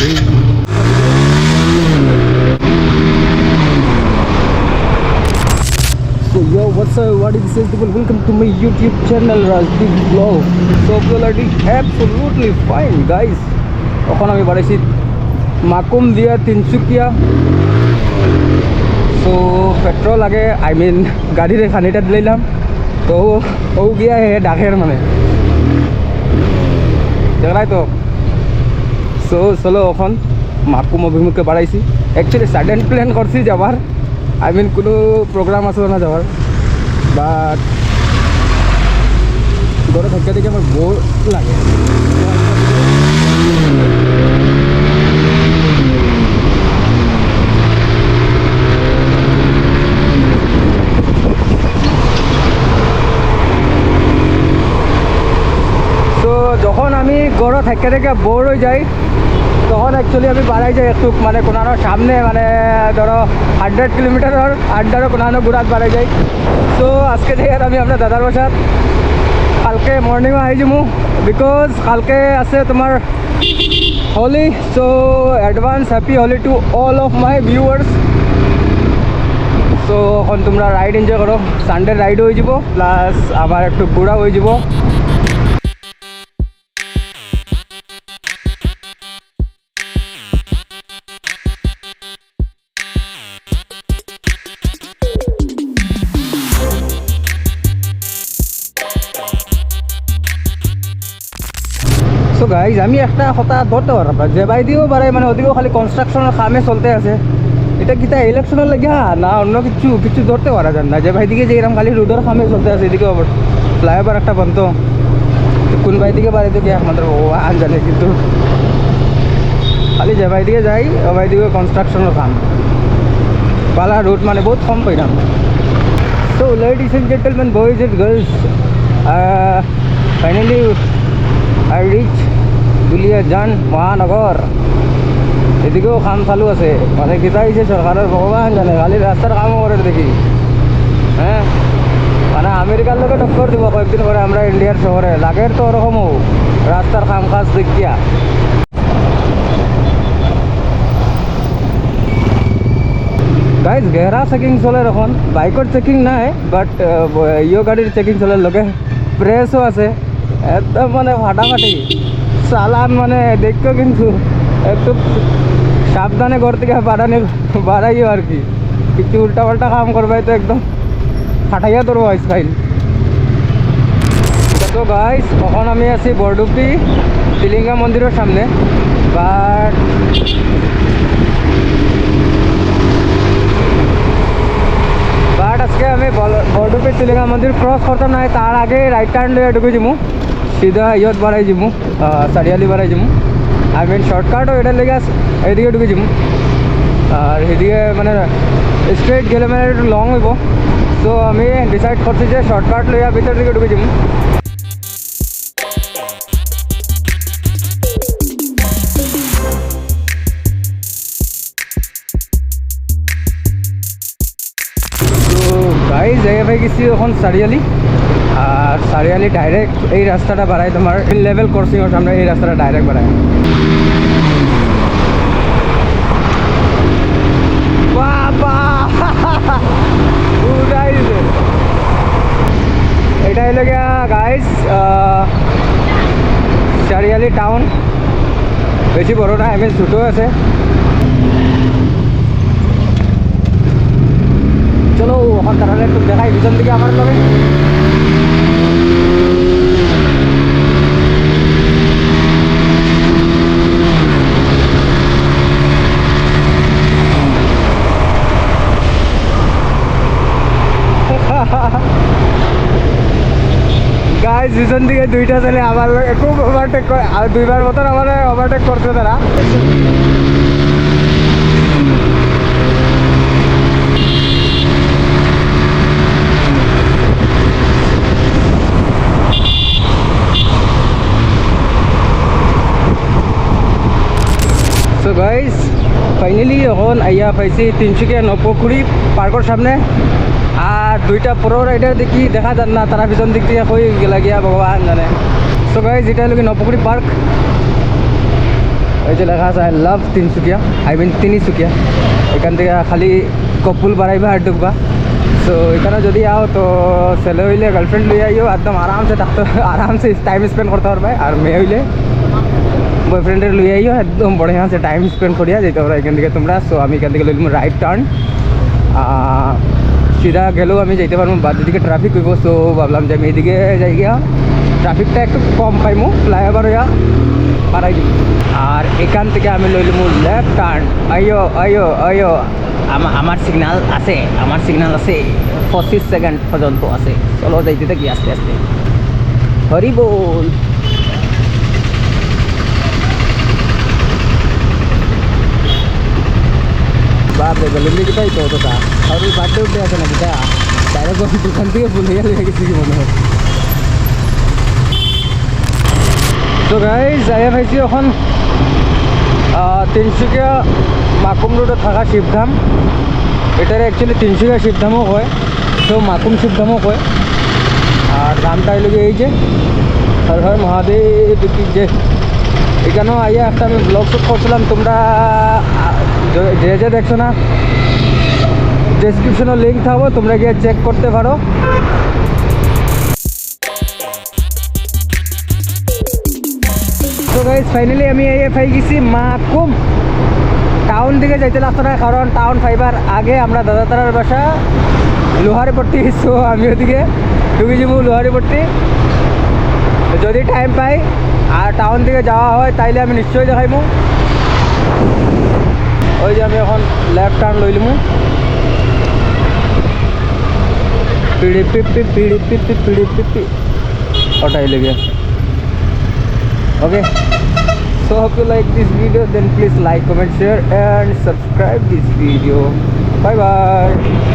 So yo, what's up? What is this? People, welcome to my YouTube channel, Rajdeep Vlog. So people are doing absolutely fine, guys. এখন আমি বাড়াইছি মাকুম দিয়া Tinsukia. So petrol আগে গাড়ির খানিটা দিলাম তো ও গিয়া হে ডাকের মানে দেখলাই তো। সো চলো এখন মাকুম অভিমুখে বাড়াইছি। অ্যাকচুয়ালি সাডেন প্ল্যান করছি যাবার, কোনো প্রোগ্রাম আসলে না যাওয়ার, বাট ঘরে থাকতে দেখে আমার বোর লাগে। তো যখন আমি ঘরে থাকতে দেখে বোর হয়ে যাই তখন অ্যাকচুয়ালি আমি বাড়াই যাই একটু, কোনো সামনে ধরো 100 কিলোমিটারের আড্ডারও কোনো ঘুরাত বাড়াই যাই। তো আজকে থেকে আমি আপনার দাদার বাসাত কালকে মর্নিংও আহি যাবো, বিকজ কালকে আছে তোমার Holi. So advance happy Holi to all of my viewers. So এখন তোমরা রাইড এনজয় করো, সানডে রাইড হয়ে যাব, প্লাস আবার একটু ঘোরা হয়ে যাব। সো গাইজ আমি একটা কথা ধরতে পারলাম না, যে বাইদিও বাড়াই ওদিকেও খালি কনস্ট্রাকশনের কামে চলতে আছে। এটা কিতা ইলেকশনের লাগে না অন্য কিছু ধরতে পারা যায় না। যে ভাইদিকে যে এরকম খালি রোডের কামে চলতে আছে, এদিকে ফ্লাইওভার একটা বন্ধ, কোন ভাইদিকে বাড়ি থেকে একমাত্র আন জানে, কিন্তু খালি যে ভাইদিকে যাই ও ভাইদিকে কনস্ট্রাকশনের কাম বালা রোড বহুত কম পাইলাম। So ladies and gentleman, boys and girls, finally I reach Duliajan মহানগর। এদিকেও কাম চালু আছে, কিতা হয়েছে সরকারের ভগবান জানে, খালি রাস্তার কামও করে দেখি। হ্যাঁ, আমেরিকার লোকে টক্কর দিব কয়েকদিন পরে আমরা ইন্ডিয়ার শহরে, লাগের তো ওরকমও রাস্তার কাম কাজ দেখিয়া। গাইজ গেহরা চেকিং চলে এখন, বাইকের চেকিং নাই, বাট গাড়ির চেকিং চলে, লগে প্রেসও আছে একদম ফাটাফাটি চালান দেখো, কিন্তু একটু সাবধানে ঘর থেকে বাড়াইও আর কি, কিছু উল্টাপাল্টা কাম করবাই তো একদম ফাটাইয়া ধরবো স্টাইল। তো গাইস এখন আমি আছি বৰডুবি টিলিঙা মন্দিরের সামনে, বাট আজকে আমি বৰডুবি টিলিঙা মন্দির ক্রস করতাম না, তার আগে রাইট টার্ন লিয়ে ঢুকে যাবো, সিধা ইয়ত বাড়াই যাবো, চারিয়ালি বাড়াই যাবো। শর্টকাটও এটার লেগে এদিকে ঢুকে যাবো, আর এদিকে স্ট্রেট গেলে একটু লং হইব। সো আমি ডিসাইড করছি যে শর্টকাট লইয়া ভিতর দিকে ঢুকে যাবো। গাইজ জায়গা পাই গেছি এখন চারিয়ালি, আর চারিয়ালি ডাইরেক্ট এই রাস্তাটা বাড়ায় তোমার লেভেল ক্রসিংয়ের সামনে, এই রাস্তাটা ডাইরেক্ট বাড়ায়। এটাই লাগে গাইজ চারিয়ালি টাউন, বেশি বড় না, ছোটো আছে। চলো এখন তাহলে একটু দেখাই পিছন দিকে আমার লগে। গাইজ পিছন দিকে দুইটা ছেলে আমার একটু ওভারটেক করে, আর দুইবার মতন আমার ওভারটেক করছে তারা। সো গাইজ ফাইনালি এখন আইয়া পাইছি তিনচুকিয়া নপুখুরি পার্কের সামনে, আর দুইটা প্রো রাইডার দেখি দেখা যান না, তারা পিছন দিক দিয়ে কই গেলা গিয়া ভগবান জানে। সো গাইজ এটা হলো নপুখুরি পার্ক, এই যে লেখা আছে I love Tinsukia, I mean Tinsukia. এখান থেকে খালি কপুল বাড়াইবা আর ঢুকবা। সো এখানে যদি আও তো ছেলে হইলে গার্লফ্রেন্ড লই আইও, একদম আরামসে থাকতে, আরামসে টাইম স্পেন্ড করতে পারবে। আর মেয়ে হইলে বয়ফ্রেন্ডের লই আইও, একদম বড়িয়া আছে টাইম স্পেন্ড করিয়া যেতে পারো এখান থেকে তোমরা। সো আমি এখান থেকে লইলাম রাইট টার্ন, সিধা গেলেও আমি যাইতে পারবো, বাদ দিকে ট্রাফিক হইব। সো ভাবলাম যে আমি এদিকে যাই গিয়া ট্রাফিকটা একটু কম পাইমু, ফ্লাইওভার হইয়া পারাই দিব। আর এখান থেকে আমি লইলাম লেফট টার্ন। আইও আইও আইও, আমার সিগনাল আছে, আমার সিগনাল আছে, 25 সেকেন্ড পর্যন্ত আছে। চলো যাইতে থাকি আস্তে আস্তে। হরি বল। বাপরে বেলুন দিকে তাই তো ওটা আর বার্থডে উঠে আছে নাকি? তা ডাইরেক্ট দোকান থেকে ভুলে গেলে গেছি কি মনে হয়। তো গাইজ যাই পাইছি এখন তিনসুকিয়া মাকুম রোডে থাকা শিবধাম। এটারে অ্যাকচুয়ালি তিনসুকিয়া শিবধামও কয়, তো মাকুম শিবধামও কয়। আর ধামটা এলো এই যে হর হর মহাদেব কি যে। এখানেও আইয়া একটা আমি ব্লগ শ্যুট করছিলাম, তোমরা যে যে দেখছো না ডেসক্রিপশনে লিঙ্ক থাকবো, তোমরা গিয়ে চেক করতে পারো। তো গাইজ ফাইনালি আমি এই পাই গেছি মাকুম। টাউন দিকে যাইতে লাগতো না, কারণ টাউন ফাইবার আগে আমরা দাদাতারার বাসা লোহারপট্টি। সো আমি ওদিকে ঢুকে যাবো লোহারপট্টি যদি টাইম পাই। আর টাউন দিকে যাওয়া হয় তাইলে আমি নিশ্চয়ই দেখাইমু। ওই যে আমি এখন লেফট টার্ন লইলিমু, পিড়ি পিপি পিড়ি পিপি পিড়ি পিপি ওটাই লেগে। Okay, so hope you like this video, then please like, comment, share and subscribe this video. Bye bye.